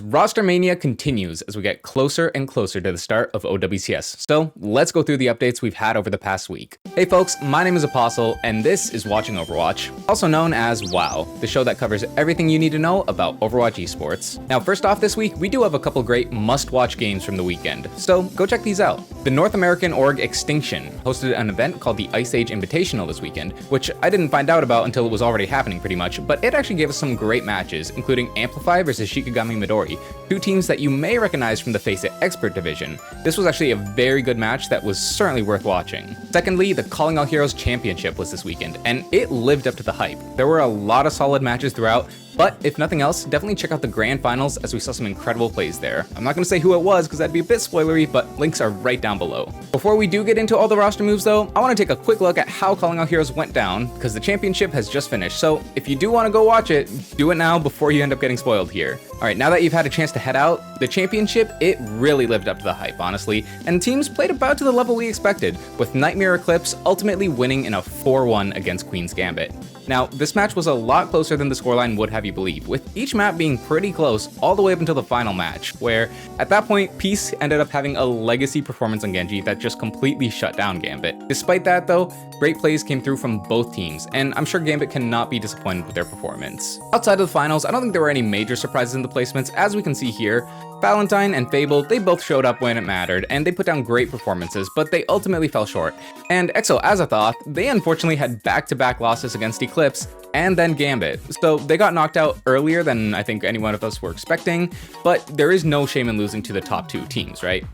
roster mania continues as we get closer and closer to the start of OWCS. So let's go through the updates we've had over the past week. Hey folks, my name is Apostle, and this is Watching Overwatch, also known as WoW, the show that covers everything you need to know about Overwatch Esports. Now, first off this week, we do have a couple great must-watch games from the weekend, so go check these out. The North American org Extinction hosted an event called the Ice Age Invitational this weekend, which I didn't find out about until it was already happening pretty much, but it actually gave us some great matches, including Amplify versus Shikigami Midori, two teams that you may recognize from the Face It Expert division. This was actually a very good match that was certainly worth watching. Secondly, the Calling All Heroes Championship was this weekend, and it lived up to the hype. There were a lot of solid matches throughout, but if nothing else, definitely check out the grand finals as we saw some incredible plays there. I'm not going to say who it was because that'd be a bit spoilery, but links are right down below. Before we do get into all the roster moves though, I want to take a quick look at how Calling All Heroes went down because the championship has just finished. So if you do want to go watch it, do it now before you end up getting spoiled here. Alright, now that you've had a chance to head out, the championship, it really lived up to the hype, honestly, and teams played about to the level we expected, with Nightmare Eclipse ultimately winning in a 4-1 against Queen's Gambit. Now, this match was a lot closer than the scoreline would have you believe, with each map being pretty close all the way up until the final match, where, at that point, Peace ended up having a legacy performance on Genji that just completely shut down Gambit. Despite that though, great plays came through from both teams, and I'm sure Gambit cannot be disappointed with their performance. Outside of the finals, I don't think there were any major surprises in the placements. As we can see here, Valentine and Fable, they both showed up when it mattered, and they put down great performances, but they ultimately fell short. And EXO Azathoth, they unfortunately had back-to-back losses against Eclipse and then Gambit, so they got knocked out earlier than I think any one of us were expecting, but there is no shame in losing to the top two teams, right?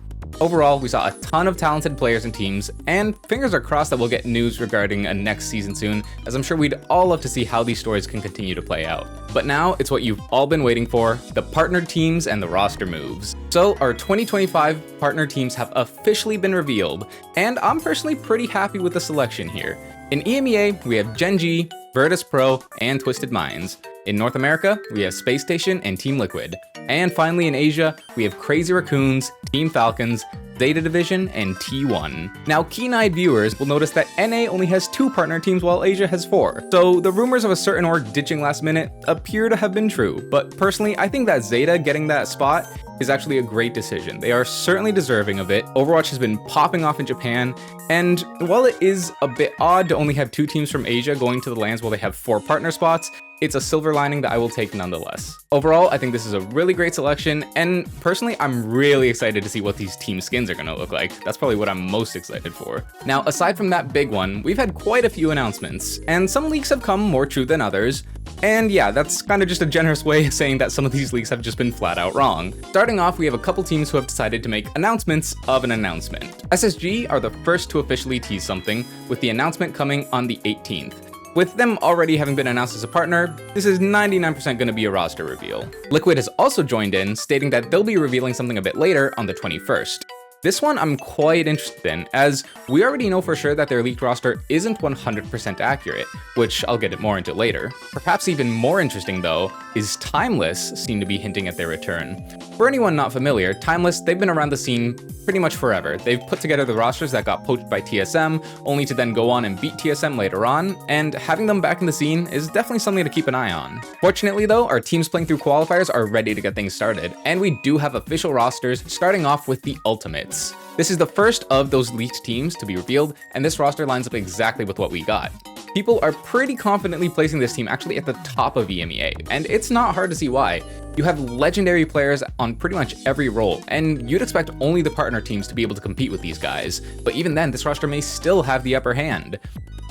Overall, we saw a ton of talented players and teams, and fingers are crossed that we'll get news regarding a next season soon, as I'm sure we'd all love to see how these stories can continue to play out. But now, it's what you've all been waiting for, the partnered teams and the roster moves. So, our 2025 partner teams have officially been revealed, and I'm personally pretty happy with the selection here. In EMEA, we have Genji, Virtus Pro, and Twisted Minds. In North America, we have Space Station and Team Liquid. And finally in Asia, we have Crazy Raccoons, Team Falcons, Zeta Division, and T1. Now, keen-eyed viewers will notice that NA only has 2 partner teams while Asia has 4. So the rumors of a certain org ditching last minute appear to have been true, but personally, I think that Zeta getting that spot is actually a great decision. They are certainly deserving of it. Overwatch has been popping off in Japan, and while it is a bit odd to only have 2 teams from Asia going to the LANs while they have 4 partner spots, it's a silver lining that I will take nonetheless. Overall, I think this is a really great selection, and personally, I'm really excited to see what these team skins are gonna look like. That's probably what I'm most excited for. Now, aside from that big one, we've had quite a few announcements, and some leaks have come more true than others, and yeah, that's kind of just a generous way of saying that some of these leaks have just been flat out wrong. Starting off, we have a couple teams who have decided to make announcements of an announcement. SSG are the first to officially tease something, with the announcement coming on the 18th. With them already having been announced as a partner, this is 99% going to be a roster reveal. Liquid has also joined in, stating that they'll be revealing something a bit later on the 21st. This one I'm quite interested in, as we already know for sure that their leaked roster isn't 100% accurate, which I'll get more into later. Perhaps even more interesting though, is Timeless seem to be hinting at their return. For anyone not familiar, Timeless, they've been around the scene pretty much forever. They've put together the rosters that got poached by TSM, only to then go on and beat TSM later on, and having them back in the scene is definitely something to keep an eye on. Fortunately though, our teams playing through qualifiers are ready to get things started, and we do have official rosters starting off with the Ultimates. This is the first of those leaked teams to be revealed, and this roster lines up exactly with what we got. People are pretty confidently placing this team actually at the top of EMEA, and it's not hard to see why. You have legendary players on pretty much every role, and you'd expect only the partner teams to be able to compete with these guys, but even then, this roster may still have the upper hand.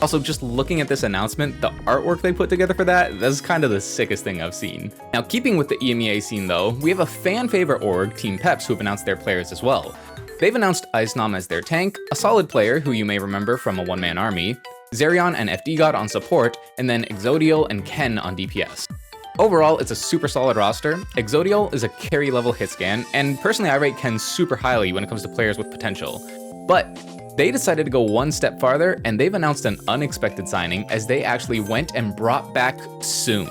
Also, just looking at this announcement, the artwork they put together for that's kind of the sickest thing I've seen. Now, keeping with the EMEA scene though, we have a fan favorite org, Team Peps, who have announced their players as well. They've announced Icenam as their tank, a solid player who you may remember from a one-man army, Zerion and FD-God on support, and then Exodial and Ken on DPS. Overall, it's a super solid roster. Exodial is a carry level hit scan, and personally I rate Ken super highly when it comes to players with potential. But they decided to go one step farther, and they've announced an unexpected signing as they actually went and brought back Soon.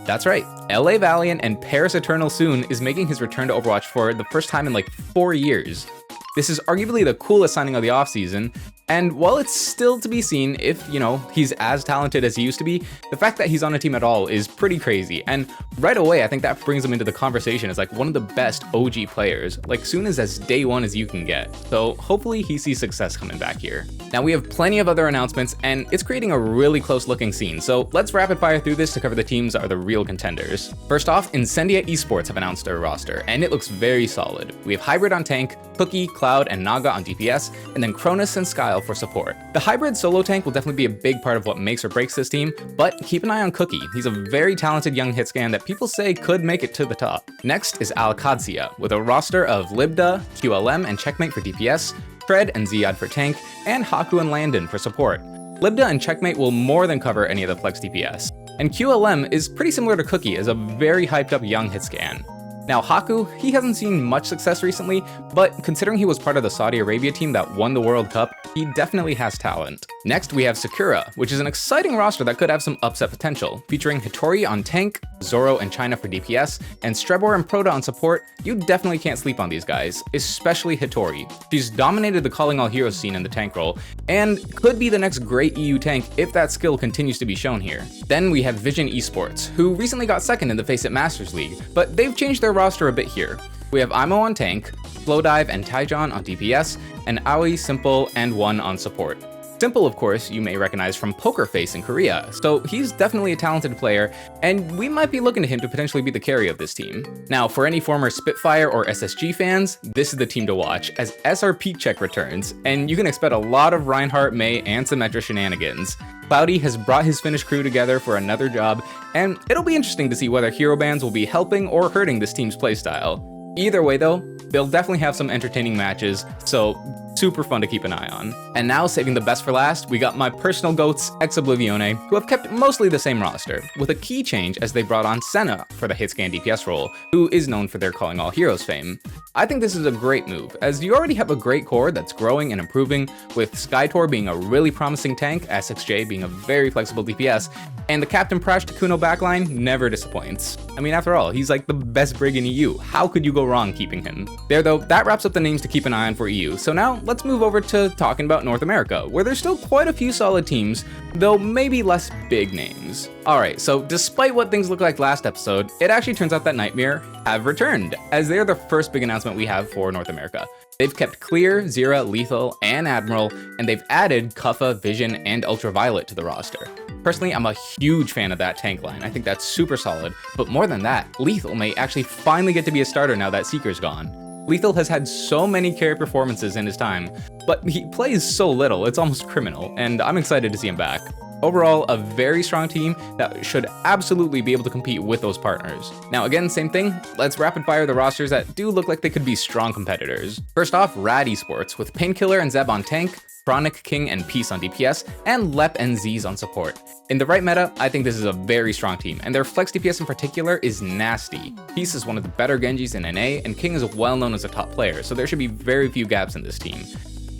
That's right, LA Valiant and Paris Eternal Soon is making his return to Overwatch for the first time in like 4 years. This is arguably the coolest signing of the offseason, and while it's still to be seen if, he's as talented as he used to be, the fact that he's on a team at all is pretty crazy, and right away, I think that brings him into the conversation as like one of the best OG players, like soon as day one as you can get. So hopefully he sees success coming back here. Now we have plenty of other announcements, and it's creating a really close looking scene, so let's rapid fire through this to cover the teams that are the real contenders. First off, EMEA Esports have announced their roster, and it looks very solid. We have Hybrid on tank, Cookie, Cloud, and Naga on DPS, and then Cronus and Skyle for support. The Hybrid solo tank will definitely be a big part of what makes or breaks this team, but keep an eye on Cookie. He's a very talented young hitscan that people say could make it to the top. Next is Alcadzia, with a roster of Libda, QLM, and Checkmate for DPS, Fred and Ziad for tank, and Haku and Landon for support. Libda and Checkmate will more than cover any of the flex DPS. And QLM is pretty similar to Cookie as a very hyped up young hitscan. Now Haku, he hasn't seen much success recently, but considering he was part of the Saudi Arabia team that won the World Cup, he definitely has talent. Next we have Sakura, which is an exciting roster that could have some upset potential, featuring Hitori on tank, Zoro and China for DPS, and Strebor and Proto on support. You definitely can't sleep on these guys, especially Hitori. She's dominated the Calling All Heroes scene in the tank role, and could be the next great EU tank if that skill continues to be shown here. Then we have Vision Esports, who recently got second in the Face It Masters League, but they've changed their roster a bit here. We have Imo on tank, Flowdive and Taijon on DPS, and Aoi, Simple, and One on support. Simple, of course, you may recognize from Poker Face in Korea, so he's definitely a talented player, and we might be looking to him to potentially be the carry of this team. Now, for any former Spitfire or SSG fans, this is the team to watch, as SRP Check returns, and you can expect a lot of Reinhardt, Mei, and Symmetra shenanigans. Cloudy has brought his Finnish crew together for another job, and it'll be interesting to see whether hero bans will be helping or hurting this team's playstyle. Either way though, they'll definitely have some entertaining matches, so super fun to keep an eye on. And now, saving the best for last, we got my personal goats, Ex Oblivione, who have kept mostly the same roster, with a key change as they brought on Senna for the hitscan DPS role, who is known for their Calling All Heroes fame. I think this is a great move, as you already have a great core that's growing and improving, with Skytor being a really promising tank, SXJ being a very flexible DPS, and the Captain Prash to Kuno backline never disappoints. I mean, after all, he's like the best brig in EU. How could you go wrong keeping him? There though, that wraps up the names to keep an eye on for EU, so now let's move over to talking about North America, where there's still quite a few solid teams, though maybe less big names. Alright, so despite what things looked like last episode, it actually turns out that Nightmare have returned, as they're the first big announcement we have for North America. They've kept Clear, Zira, Lethal, and Admiral, and they've added Kuffa, Vision, and Ultraviolet to the roster. Personally, I'm a huge fan of that tank line. I think that's super solid, but more than that, Lethal may actually finally get to be a starter now that Seeker's gone. Lethal has had so many carry performances in his time, but he plays so little, it's almost criminal, and I'm excited to see him back. Overall, a very strong team that should absolutely be able to compete with those partners. Now again, same thing, let's rapid fire the rosters that do look like they could be strong competitors. First off, Rad Esports, with Painkiller and Zeb on tank, Chronic, King, and Peace on DPS, and Lep and Z's on support. In the right meta, I think this is a very strong team, and their flex DPS in particular is nasty. Peace is one of the better Genjis in NA, and King is well known as a top player, so there should be very few gaps in this team.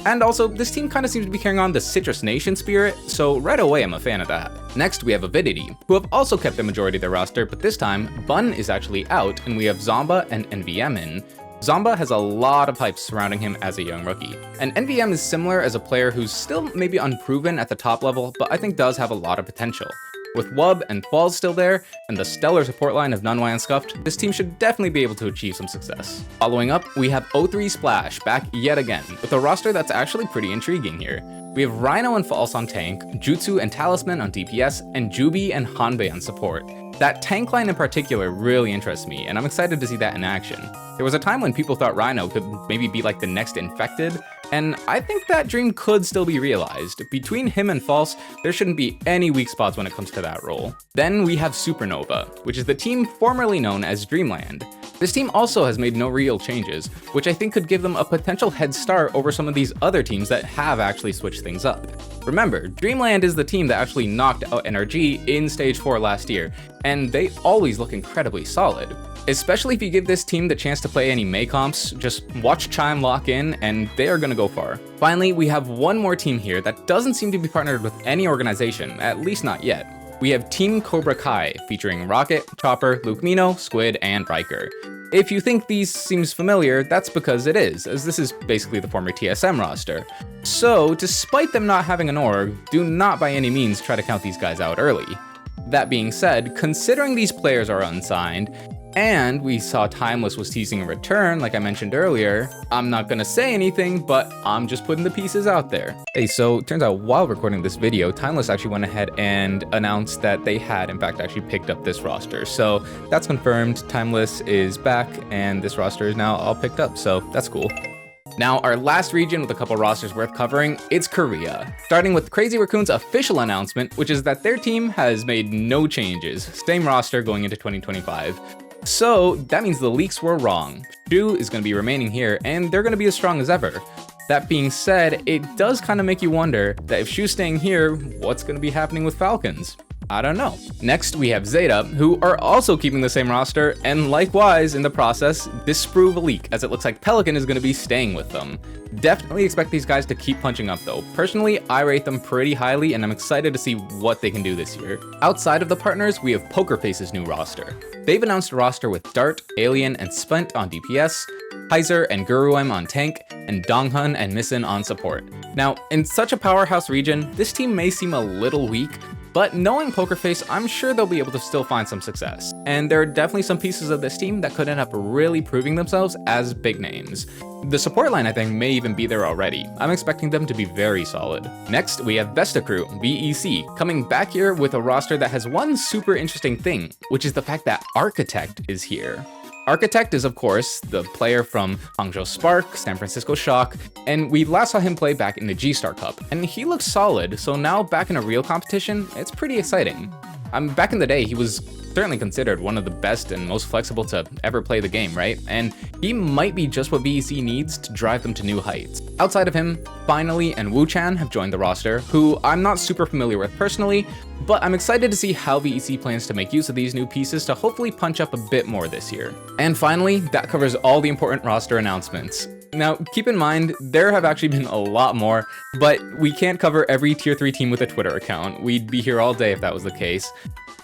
And also, this team kind of seems to be carrying on the Citrus Nation spirit, so right away I'm a fan of that. Next, we have Avidity, who have also kept the majority of their roster, but this time, Bun is actually out, and we have Zomba and NVM in. Zomba has a lot of hype surrounding him as a young rookie, and NVM is similar as a player who's still maybe unproven at the top level, but I think does have a lot of potential. With Wub and Falls still there, and the stellar support line of Nunwai and Scuffed, this team should definitely be able to achieve some success. Following up, we have O3 Splash back yet again, with a roster that's actually pretty intriguing here. We have Rhino and False on tank, Jutsu and Talisman on DPS, and Jubi and Hanbei on support. That tank line in particular really interests me, and I'm excited to see that in action. There was a time when people thought Rhino could maybe be like the next Infected, and I think that dream could still be realized. Between him and False, there shouldn't be any weak spots when it comes to that role. Then we have Supernova, which is the team formerly known as Dreamland. This team also has made no real changes, which I think could give them a potential head start over some of these other teams that have actually switched things up. Remember, Dreamland is the team that actually knocked out NRG in Stage 4 last year, and they always look incredibly solid. Especially if you give this team the chance to play any Mei comps, just watch Chime lock in and they are gonna go far. Finally, we have one more team here that doesn't seem to be partnered with any organization, at least not yet. We have Team Cobra Kai, featuring Rocket, Chopper, Luke Mino, Squid, and Riker. If you think these seems familiar, that's because it is, as this is basically the former TSM roster. So, despite them not having an org, do not by any means try to count these guys out early. That being said, considering these players are unsigned, and we saw Timeless was teasing a return, like I mentioned earlier, I'm not gonna say anything, but I'm just putting the pieces out there. Hey, so turns out while recording this video, Timeless actually went ahead and announced that they had, in fact, actually picked up this roster. So that's confirmed. Timeless is back, and this roster is now all picked up, so that's cool. Now, our last region with a couple rosters worth covering, it's Korea. Starting with Crazy Raccoon's official announcement, which is that their team has made no changes. Same roster going into 2025. So that means the leaks were wrong. Shu is going to be remaining here, and they're going to be as strong as ever. That being said, it does kind of make you wonder that if Shu's staying here, what's going to be happening with Falcons? I don't know. Next, we have Zeta, who are also keeping the same roster, and likewise, in the process, disprove a leak, as it looks like Pelican is going to be staying with them. Definitely expect these guys to keep punching up though. Personally, I rate them pretty highly, and I'm excited to see what they can do this year. Outside of the partners, we have Pokerface's new roster. They've announced a roster with Dart, Alien, and Splint on DPS, Heiser and Guruem on tank, and Donghun and Missen on support. Now, in such a powerhouse region, this team may seem a little weak, but knowing Pokerface, I'm sure they'll be able to still find some success. And there are definitely some pieces of this team that could end up really proving themselves as big names. The support line, I think, may even be there already. I'm expecting them to be very solid. Next, we have Vesta Crew, VEC, coming back here with a roster that has one super interesting thing, which is the fact that Architect is here. Architect is, of course, the player from Hangzhou Spark, San Francisco Shock, and we last saw him play back in the G-Star Cup, and he looks solid, so now back in a real competition, it's pretty exciting. Back in the day, he was certainly considered one of the best and most flexible to ever play the game, right? And he might be just what VEC needs to drive them to new heights. Outside of him, Finally and Wu-Chan have joined the roster, who I'm not super familiar with personally, but I'm excited to see how VEC plans to make use of these new pieces to hopefully punch up a bit more this year. And finally, that covers all the important roster announcements. Now, keep in mind, there have actually been a lot more, but we can't cover every Tier 3 team with a Twitter account. We'd be here all day if that was the case.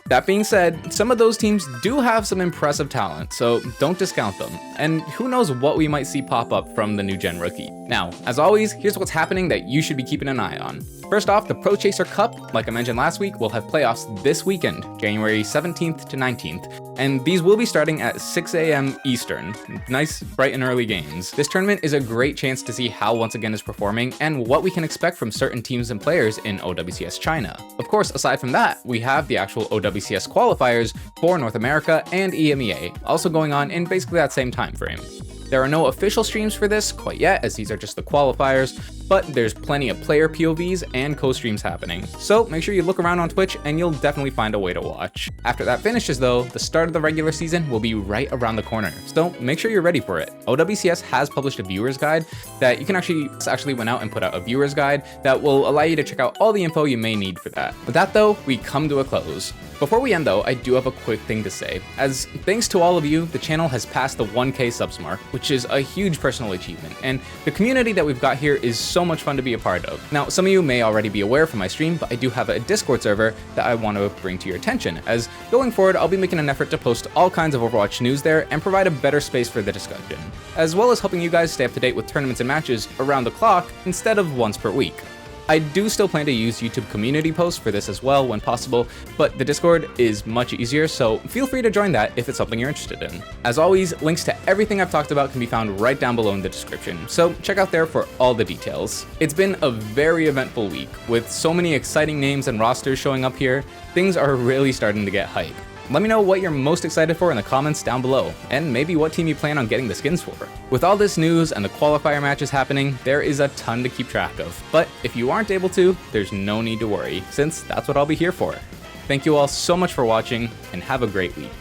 That being said, some of those teams do have some impressive talent, so don't discount them. And who knows what we might see pop up from the new gen rookie. Now, as always, here's what's happening that you should be keeping an eye on. First off, the Pro Chaser Cup, like I mentioned last week, will have playoffs this weekend, January 17th to 19th, and these will be starting at 6 a.m. Eastern. Nice, bright and early games. This tournament is a great chance to see how Once Again is performing and what we can expect from certain teams and players in OWCS China. Of course, aside from that, we have the actual OWCS qualifiers for North America and EMEA, also going on in basically that same time frame. There are no official streams for this quite yet, as these are just the qualifiers, but there's plenty of player POVs and co-streams happening. So make sure you look around on Twitch and you'll definitely find a way to watch. After that finishes though, the start of the regular season will be right around the corner, so make sure you're ready for it. OWCS has published a viewer's guide that you can actually went out and put out a viewer's guide that will allow you to check out all the info you may need for that. With that though, we come to a close. Before we end though, I do have a quick thing to say, as thanks to all of you, the channel has passed the 1K subs mark, which is a huge personal achievement, and the community that we've got here is so much fun to be a part of. Now, some of you may already be aware from my stream, but I do have a Discord server that I want to bring to your attention, as going forward, I'll be making an effort to post all kinds of Overwatch news there and provide a better space for the discussion, as well as helping you guys stay up to date with tournaments and matches around the clock instead of once per week. I do still plan to use YouTube community posts for this as well when possible, but the Discord is much easier, so feel free to join that if it's something you're interested in. As always, links to everything I've talked about can be found right down below in the description, so check out there for all the details. It's been a very eventful week, with so many exciting names and rosters showing up here. Things are really starting to get hype. Let me know what you're most excited for in the comments down below, and maybe what team you plan on getting the skins for. With all this news and the qualifier matches happening, there is a ton to keep track of, but if you aren't able to, there's no need to worry, since that's what I'll be here for. Thank you all so much for watching, and have a great week.